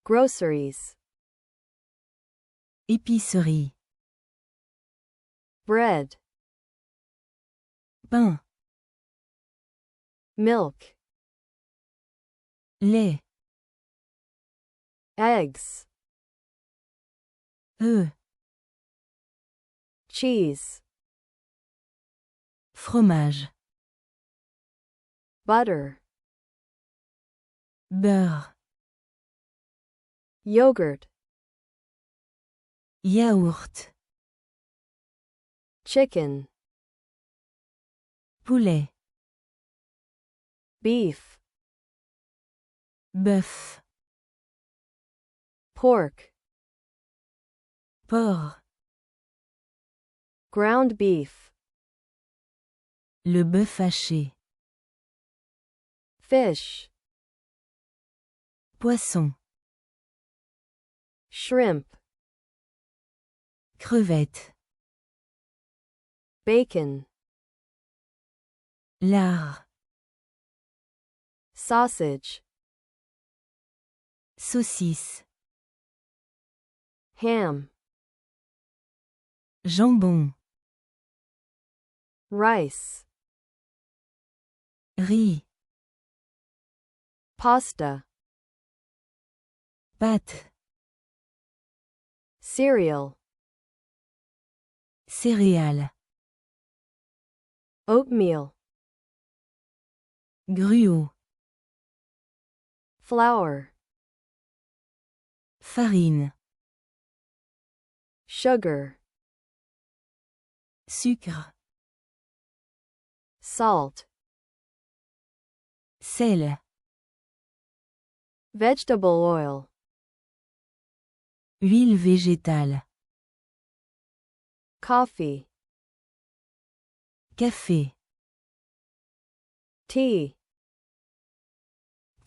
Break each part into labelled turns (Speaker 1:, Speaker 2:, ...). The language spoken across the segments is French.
Speaker 1: Groceries.
Speaker 2: Épicerie.
Speaker 1: Bread.
Speaker 2: Pain.
Speaker 1: Milk.
Speaker 2: Lait.
Speaker 1: Eggs.
Speaker 2: Œufs.
Speaker 1: Cheese.
Speaker 2: Fromage.
Speaker 1: Butter.
Speaker 2: Beurre.
Speaker 1: Yogurt.
Speaker 2: Yaourt.
Speaker 1: Chicken.
Speaker 2: Poulet.
Speaker 1: Beef.
Speaker 2: Bœuf.
Speaker 1: Pork.
Speaker 2: Porc.
Speaker 1: Ground beef.
Speaker 2: Le bœuf haché.
Speaker 1: Fish.
Speaker 2: Poisson.
Speaker 1: Shrimp.
Speaker 2: Crevette.
Speaker 1: Bacon.
Speaker 2: Lard.
Speaker 1: Sausage.
Speaker 2: Saucisse.
Speaker 1: Ham.
Speaker 2: Jambon.
Speaker 1: Rice.
Speaker 2: Riz.
Speaker 1: Pasta.
Speaker 2: Pâte.
Speaker 1: Cereal.
Speaker 2: Céréales.
Speaker 1: Oatmeal.
Speaker 2: Gruau.
Speaker 1: Flour.
Speaker 2: Farine.
Speaker 1: Sugar.
Speaker 2: Sucre.
Speaker 1: Salt.
Speaker 2: Sel.
Speaker 1: Vegetable oil.
Speaker 2: Huile végétale.
Speaker 1: Coffee.
Speaker 2: Café.
Speaker 1: Tea.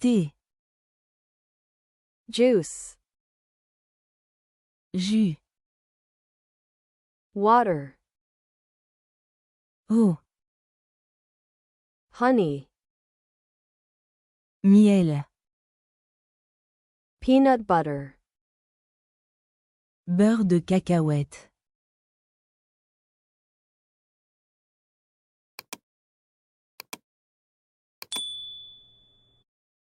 Speaker 2: Thé.
Speaker 1: Juice.
Speaker 2: Jus.
Speaker 1: Water.
Speaker 2: Eau.
Speaker 1: Honey.
Speaker 2: Miel.
Speaker 1: Peanut butter.
Speaker 2: Beurre de cacahuète.